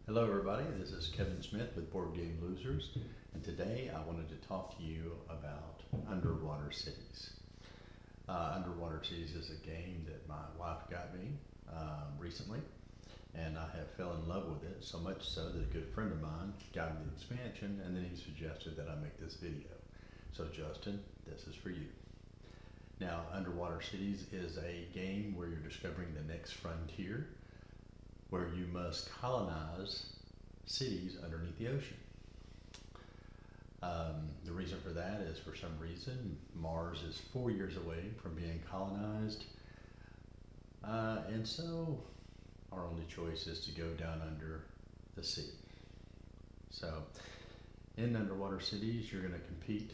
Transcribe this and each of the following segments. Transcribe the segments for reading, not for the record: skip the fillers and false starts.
Hello everybody, this is Kevin Smith with Board Game Losers, and today I wanted to talk to you about Underwater Cities. Underwater Cities is a game that my wife got me recently, and I have fell in love with it, so much so that a good friend of mine got me the expansion, and then he suggested that I make this video. So Justin, this is for you. Now, Underwater Cities is a game where you're discovering the next frontier, where you must colonize cities underneath the ocean. The reason for that is, for some reason, Mars is 4 years away from being colonized, and so our only choice is to go down under the sea. So, in Underwater Cities, you're going to compete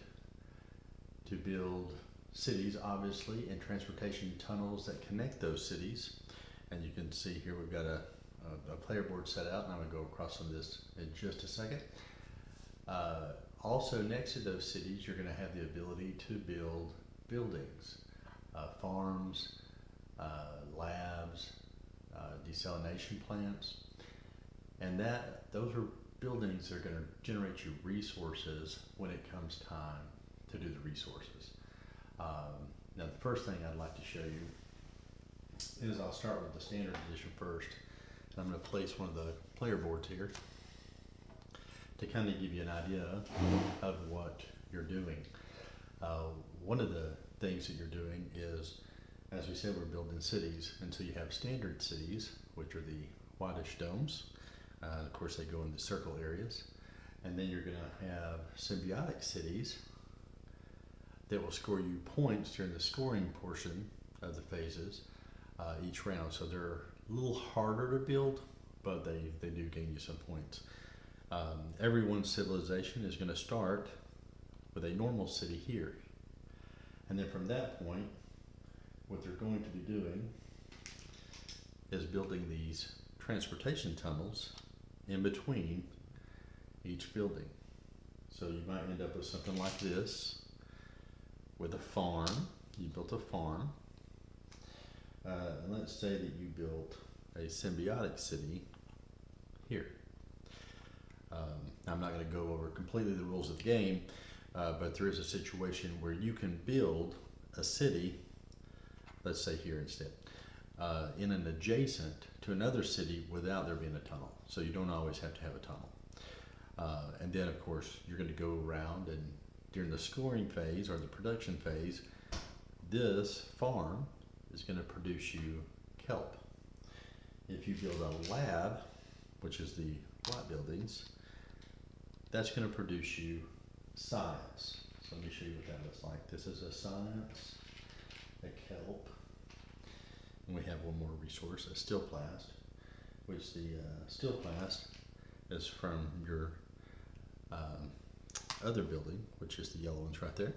to build cities, obviously, and transportation tunnels that connect those cities. And you can see here we've got a player board set out, and I'm going to go across some of this in just a second. Also, next to those cities, you're going to have the ability to build buildings, farms, labs, desalination plants, and those are buildings that are going to generate you resources when it comes time to do the resources. Now, the first thing I'd like to show you is I'll start with the standard edition first. I'm going to place one of the player boards here to kind of give you an idea of what you're doing. One of the things that you're doing is, as we said, we're building cities, and so you have standard cities, which are the whitish domes. Of course, they go in the circle areas. And then you're going to have symbiotic cities that will score you points during the scoring portion of the phases each round. So they're a little harder to build, but they do gain you some points. Everyone's civilization is going to start with a normal city here. And then from that point, what they're going to be doing is building these transportation tunnels in between each building. So you might end up with something like this, with a farm. You built a farm. And let's say that you built a symbiotic city here. I'm not going to go over completely the rules of the game, but there is a situation where you can build a city, let's say here instead, in an adjacent to another city without there being a tunnel. So you don't always have to have a tunnel. And then, of course, you're going to go around, and during the scoring phase or the production phase, this farm is going to produce you kelp. If you build a lab, which is the white buildings, that's going to produce you science. So let me show you what that looks like. This is a science, a kelp, and we have one more resource, a steel plast, which the steel plast is from your other building, which is the yellow ones right there.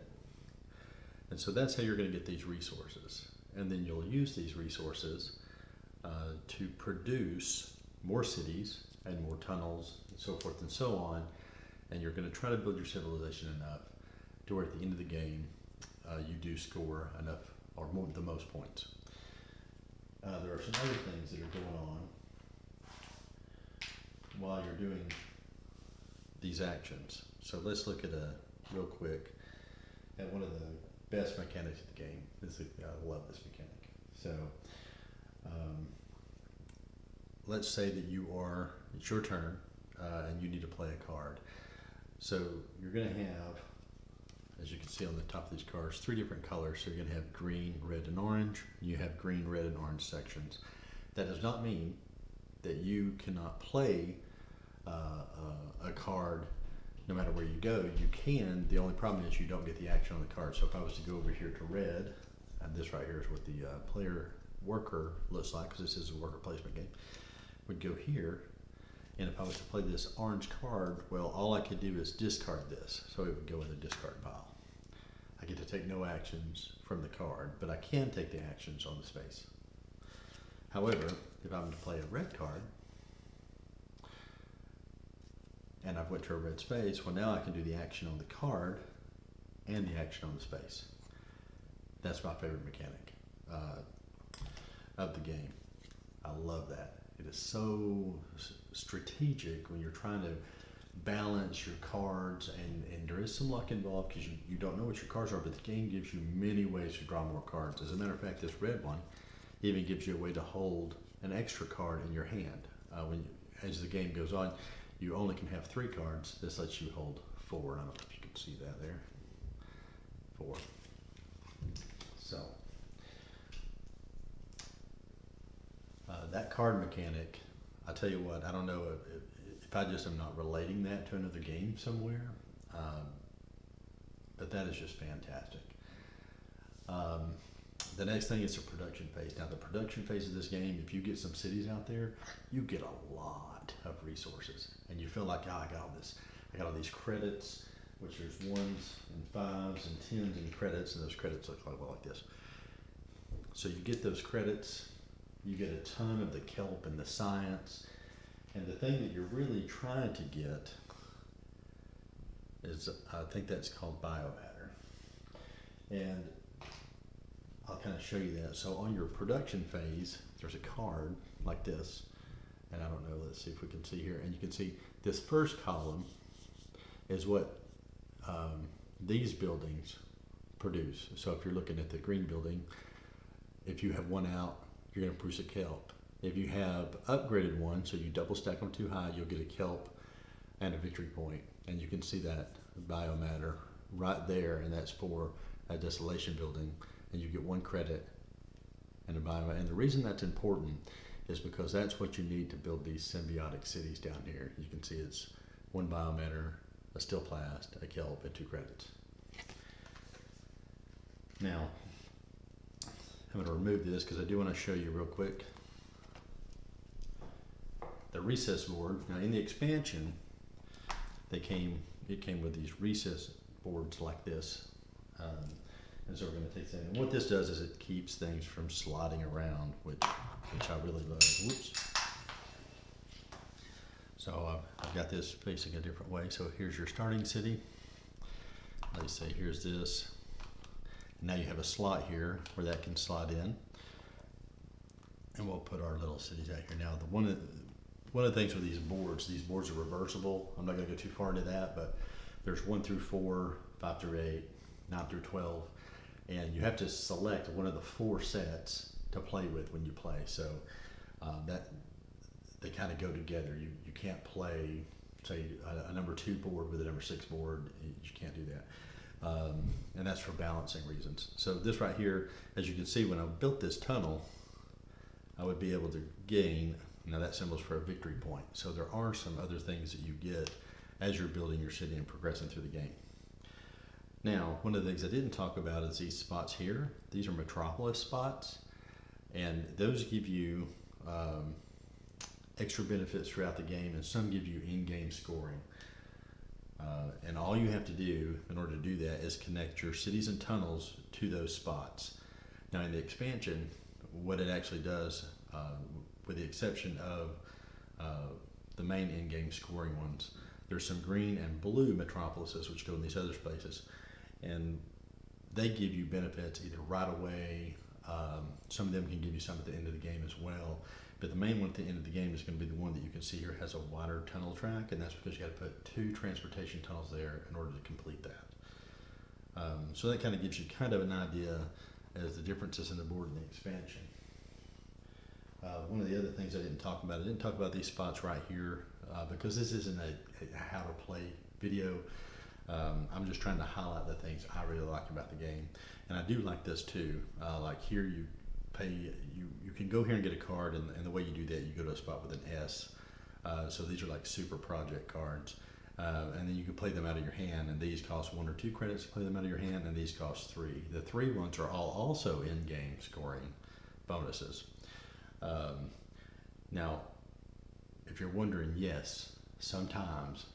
And so that's how you're going to get these resources. And then you'll use these resources to produce more cities and more tunnels and so forth and so on. And you're going to try to build your civilization enough to where at the end of the game you do score enough or the most points. There are some other things that are going on while you're doing these actions. So let's look at real quick at one of the best mechanics of the game. I love this mechanic. So let's say that it's your turn and you need to play a card. So you're going to have, as you can see on the top of these cards, 3 different colors. So you're going to have green, red, and orange. You have green, red, and orange sections. That does not mean that you cannot play a card no matter where you go. You can. The only problem is you don't get the action on the card. So if I was to go over here to red, and this right here is what the player worker looks like, because this is a worker placement game, would go here, and if I was to play this orange card, well, all I could do is discard this, so it would go in the discard pile. I get to take no actions from the card, but I can take the actions on the space. However, if I'm to play a red card, and I've went to a red space, well, now I can do the action on the card and the action on the space. That's my favorite mechanic of the game. I love that. It is so strategic when you're trying to balance your cards, and there is some luck involved because you don't know what your cards are, but the game gives you many ways to draw more cards. As a matter of fact, this red one even gives you a way to hold an extra card in your hand. As the game goes on, you only can have 3 cards. This lets you hold 4. I don't know if you can see that there. 4. So that card mechanic, I tell you what, I don't know if I just am not relating that to another game somewhere, but that is just fantastic. The next thing is the production phase. Now, the production phase of this game, if you get some cities out there, you get a lot of resources, and you feel like, oh, I got all these credits, which there's 1s and 5s and 10s in credits, and those credits look like this. So you get those credits, you get a ton of the kelp and the science, and the thing that you're really trying to get is, I think that's called biomatter. And I'll kind of show you that. So on your production phase, there's a card like this, and I don't know, let's see if we can see here, and you can see this first column is what these buildings produce. So if you're looking at the green building, if you have 1 out, you're going to produce a kelp. If you have upgraded one, so you double stack them too high, you'll get a kelp and a victory point. And you can see that biomatter right there, and that's for a desolation building. And you get 1 credit and a biomatter. And the reason that's important is because that's what you need to build these symbiotic cities down here. You can see it's 1 biomatter, a steel plast, a kelp, and 2 credits. Now, I'm going to remove this because I do want to show you real quick the recess board. Now, in the expansion, it came with these recess boards like this, and so we're going to take that. And what this does is it keeps things from sliding around, which I really love. Whoops. So I've got this facing a different way. So here's your starting city. Let's say here's this. Now you have a slot here where that can slide in, and we'll put our little cities out here. Now, one of the things with these boards are reversible. I'm not going to go too far into that, but there's 1 through 4, 5 through 8, 9 through 12, and you have to select one of the 4 sets to play with when you play. So that they kind of go together. You can't play, say, a number 2 board with a number 6 board. You can't do that. And that's for balancing reasons. So this right here, as you can see, when I built this tunnel, I would be able to gain, now that symbol's for a victory point. So there are some other things that you get as you're building your city and progressing through the game. Now, one of the things I didn't talk about is these spots here. These are Metropolis Spots, and those give you extra benefits throughout the game, and some give you in-game scoring. And all you have to do in order to do that is connect your cities and tunnels to those spots. Now, in the expansion, what it actually does, with the exception of the main in-game scoring ones, there's some green and blue metropolises which go in these other spaces, and they give you benefits either right away. Some of them can give you some at the end of the game as well. But the main one at the end of the game is going to be the one that you can see here has a wider tunnel track, and that's because you got to put 2 transportation tunnels there in order to complete that. So that kind of gives you kind of an idea as the differences in the board and the expansion. One of the other things I didn't talk about these spots right here, because this isn't a how to play video. I'm just trying to highlight the things I really like about the game, and I do like this too. Like here, you can go here and get a card, and the way you do that, you go to a spot with an S. So these are like super project cards, and then you can play them out of your hand, and these cost 1 or 2 credits to play them out of your hand, and these cost 3. The 3 ones are all also in-game scoring bonuses. Now, if you're wondering, yes, sometimes,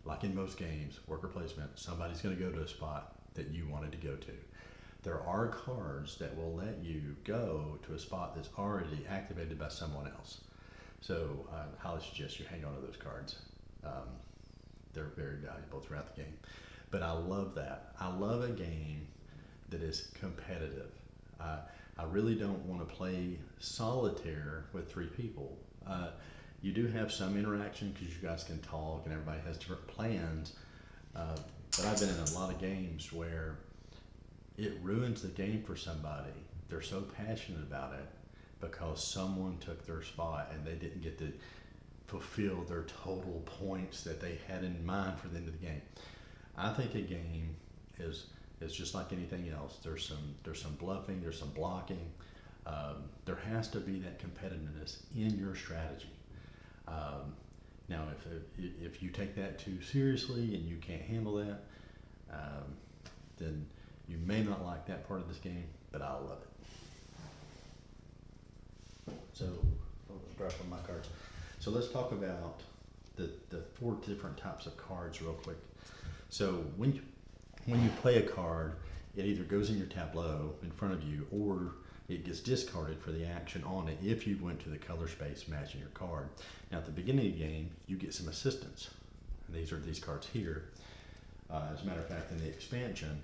like in most games, worker placement, somebody's going to go to a spot that you wanted to go to. There are cards that will let you go to a spot that's already activated by someone else. So I highly suggest you hang on to those cards. They're very valuable throughout the game. But I love that. I love a game that is competitive. I really don't want to play solitaire with 3 people. You do have some interaction because you guys can talk and everybody has different plans. But I've been in a lot of games where it ruins the game for somebody. They're so passionate about it because someone took their spot and they didn't get to fulfill their total points that they had in mind for the end of the game. I think a game is just like anything else. There's some bluffing, there's some blocking. There has to be that competitiveness in your strategy. Now, if you take that too seriously and you can't handle that, then you may not like that part of this game, but I love it. So, I'll drop on my cards. So let's talk about the 4 different types of cards real quick. So when you play a card, it either goes in your tableau in front of you or it gets discarded for the action on it if you went to the color space matching your card. Now at the beginning of the game, you get some assistance. And these are these cards here. As a matter of fact, in the expansion,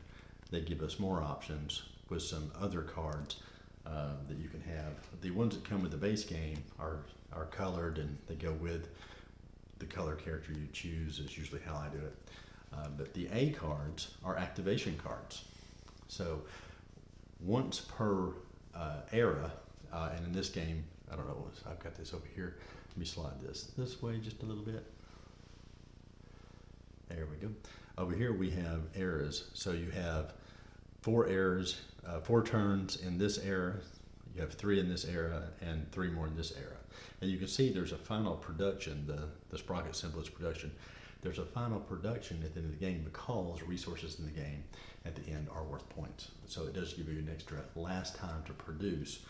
they give us more options with some other cards that you can have. The ones that come with the base game are colored and they go with the color character you choose is usually how I do it. But the A cards are activation cards. So once per era, and in this game, I don't know, I've got this over here. Let me slide this way just a little bit. There we go. Over here we have eras. So you have 4 eras, 4 turns in this era. You have 3 in this era and 3 more in this era. And you can see there's a final production, the sprocket symbol is production. There's a final production at the end of the game because resources in the game at the end are worth points. So it does give you an extra last time to produce,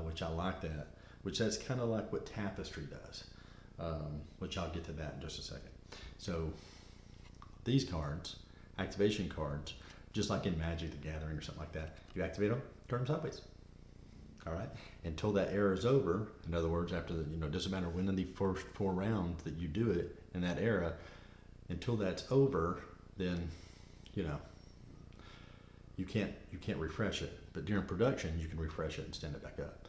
which I like that, which that's kind of like what Tapestry does, which I'll get to that in just a second. So these cards, activation cards, just like in Magic the Gathering or something like that, you activate them, turn them sideways. All right, until that era is over. In other words, after the, it doesn't matter when in the first 4 rounds that you do it in that era, until that's over, then, you can't refresh it. But during production, you can refresh it and stand it back up.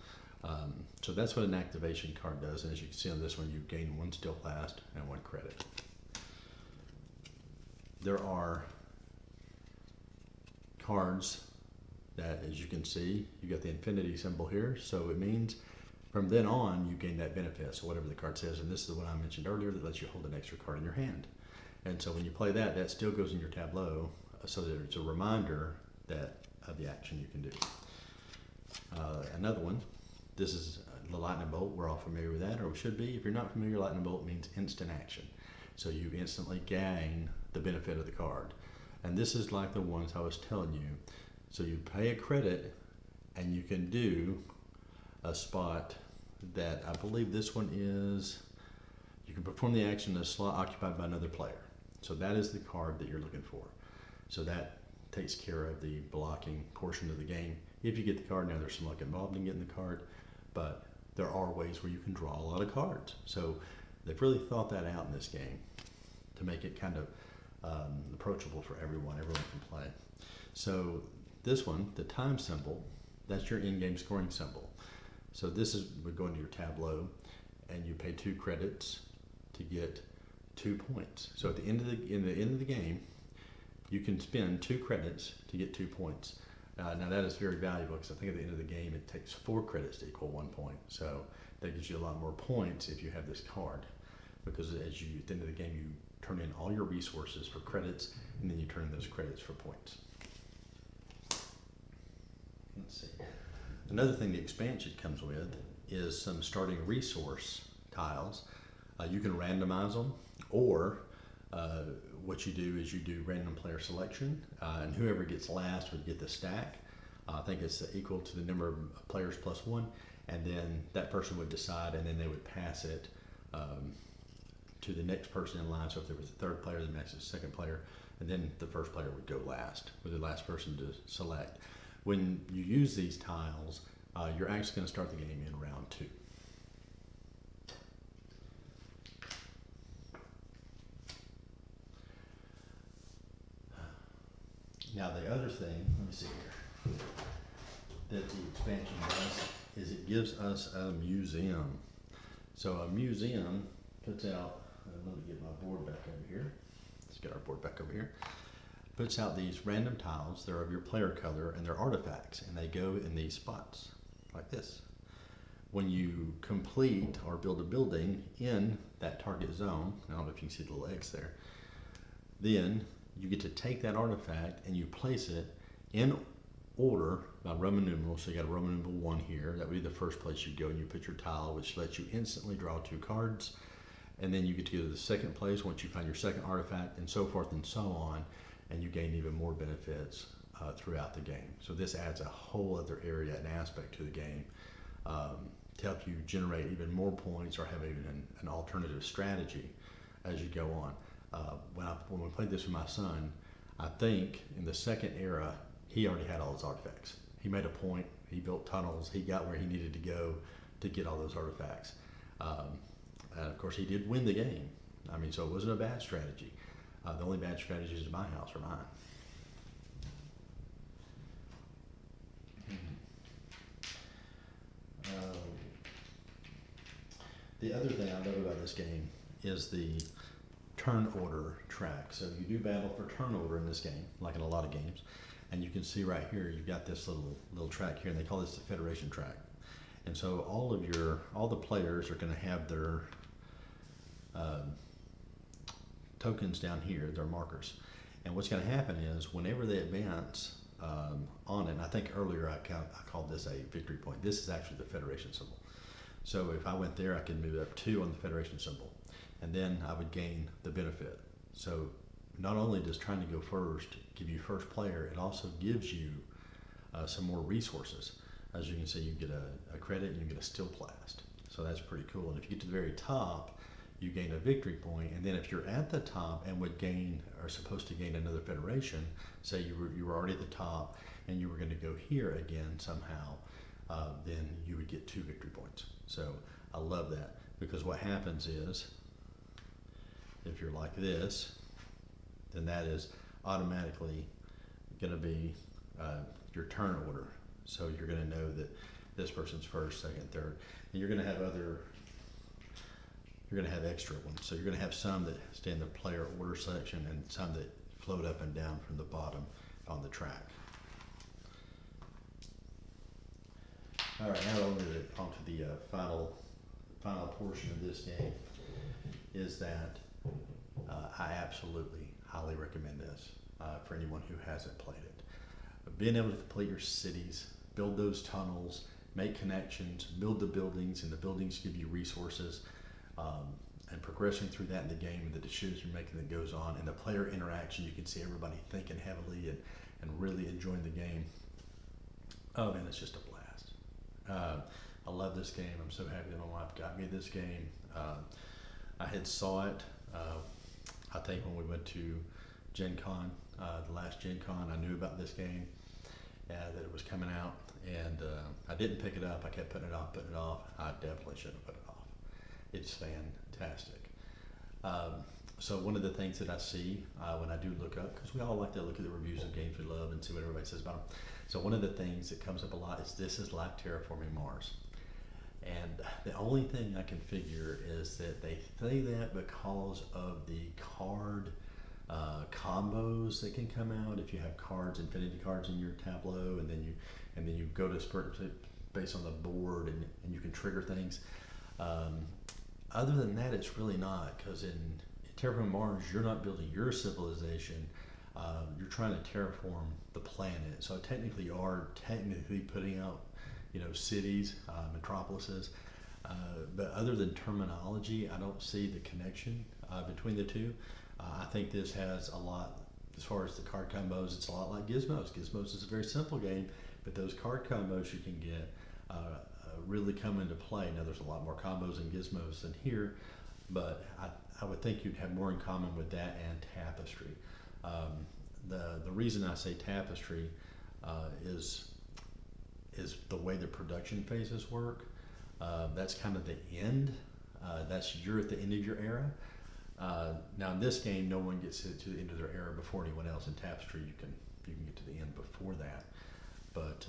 So that's what an activation card does. And as you can see on this one, you gain 1 skill fast and 1 credit. There are cards that, as you can see, you got the infinity symbol here. So it means from then on, you gain that benefit. So whatever the card says, and this is the one I mentioned earlier that lets you hold an extra card in your hand. And so when you play that, that still goes in your tableau so that it's a reminder of the action you can do. Another one, this is the lightning bolt. We're all familiar with that, or we should be. If you're not familiar, lightning bolt means instant action. So you instantly gain the benefit of the card. And this is like the ones I was telling you. So you pay a credit and you can do a spot that I believe this one is, you can perform the action in a slot occupied by another player. So that is the card that you're looking for. So that takes care of the blocking portion of the game. If you get the card, now there's some luck involved in getting the card, but there are ways where you can draw a lot of cards. So they've really thought that out in this game to make it kind of approachable for everyone. Everyone can play. So this one, the time symbol, that's your in-game scoring symbol. So this would go into your tableau, and you pay 2 credits to get 2 points. So at the end of the game, you can spend 2 credits to get 2 points. Now that is very valuable because I think at the end of the game it takes 4 credits to equal 1 point. So that gives you a lot more points if you have this card, because at the end of the game you turn in all your resources for credits, and then you turn those credits for points. Let's see. Another thing the expansion comes with is some starting resource tiles. You can randomize them, or what you do is you do random player selection, and whoever gets last would get the stack. I think it's equal to the number of players plus 1, and then that person would decide, and then they would pass it to the next person in line. So if there was a 3rd player, then next is the 2nd player, and then the 1st player would go last, with the last person to select. When you use these tiles, you're actually going to start the game in round 2. Now the other thing, let me see here, that the expansion does is it gives us a museum. So a museum puts out, let me get my board back over here. Let's get our board back over here. Puts out these random tiles. They're of your player color and they're artifacts, and they go in these spots like this. When you complete or build a building in that target zone, I don't know if you can see the little X there, then you get to take that artifact and you place it in order by Roman numerals. So you got a Roman numeral 1 here. That would be the first place you go, and you put your tile, which lets you instantly draw 2 cards. And then you get to go to the second place once you find your second artifact, and so forth and so on. And you gain even more benefits throughout the game. So this adds a whole other area and aspect to the game to help you generate even more points or have even an alternative strategy as you go on. When we played this with my son, I think in the second era, he already had all his artifacts. He made a point, he built tunnels, he got where he needed to go to get all those artifacts. And of course he did win the game. I mean, so it wasn't a bad strategy. The only bad strategies in my house are mine. The other thing I love about this game is the turn order track. So you do battle for turn order in this game, like in a lot of games. And you can see right here, you've got this little track here, and they call this the Federation track. And so all the players are going to have their tokens down here, their markers. And what's going to happen is whenever they advance on it, and I think earlier I called this a victory point. This is actually the Federation symbol. So if I went there, I could move up 2 on the Federation symbol, and then I would gain the benefit. So not only does trying to go first give you first player, it also gives you some more resources. As you can see, you get a credit and you get a steel blast. So that's pretty cool. And if you get to the very top, you gain a victory point. And then if you're at the top and are supposed to gain another Federation, say you were already at the top and you were going to go here again somehow, then you would get 2 victory points. So I love that, because what happens is, if you're like this, then that is automatically going to be your turn order. So you're going to know that this person's first, second, third, and you're going to have extra ones. So you're going to have some that stay in the player order section and some that float up and down from the bottom on the track. All right, now onto the final portion of this game is that I absolutely highly recommend this for anyone who hasn't played it. Being able to complete your cities, build those tunnels, make connections, build the buildings, and the buildings give you resources, and progressing through that in the game, and the decision making that goes on, and the player interaction. You can see everybody thinking heavily and really enjoying the game. Oh man, it's just a blast. I love this game. I'm so happy that my wife got me this game. I had saw it, I think when we went to Gen Con, the last Gen Con, I knew about this game, that it was coming out, and I didn't pick it up. I kept putting it off. I definitely shouldn't have put it off. It's fantastic. So one of the things that I see when I do look up, because we all like to look at the reviews of games we love and see what everybody says about them. So one of the things that comes up a lot is this is like terraforming Mars. And the only thing I can figure is that they say that because of the card combos that can come out. If you have cards, infinity cards in your tableau, and then you go to based on the board, and you can trigger things. Other than that, it's really not, because in Terraforming Mars, you're not building your civilization. You're trying to terraform the planet. So technically, you are putting out, cities, metropolises. But other than terminology, I don't see the connection between the two. I think this has a lot, as far as the card combos, it's a lot like Gizmos. Gizmos is a very simple game, but those card combos you can get really come into play. Now, there's a lot more combos in Gizmos than here, but I would think you'd have more in common with that and Tapestry. The reason I say Tapestry is the way the production phases work. That's kind of the end. You're at the end of your era. Now in this game, no one gets to the end of their era before anyone else. In Tapestry, you can get to the end before that. But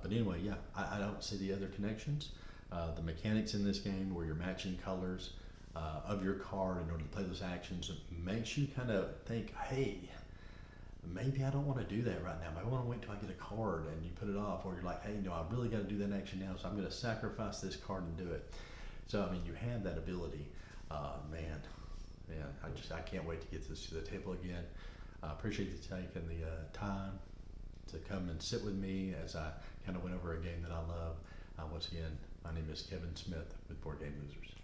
anyway, yeah, I don't see the other connections. The mechanics in this game where you're matching colors of your card in order to play those actions makes you kind of think, hey, maybe I don't want to do that right now. Maybe I want to wait till I get a card, and you put it off, or you're like, hey, no, I really got to do that action now, so I'm going to sacrifice this card and do it. So, I mean, you have that ability. Man, I can't wait to get this to the table again. I appreciate you taking the time to come and sit with me as I kind of went over a game that I love. Once again, my name is Kevin Smith with Board Game Losers.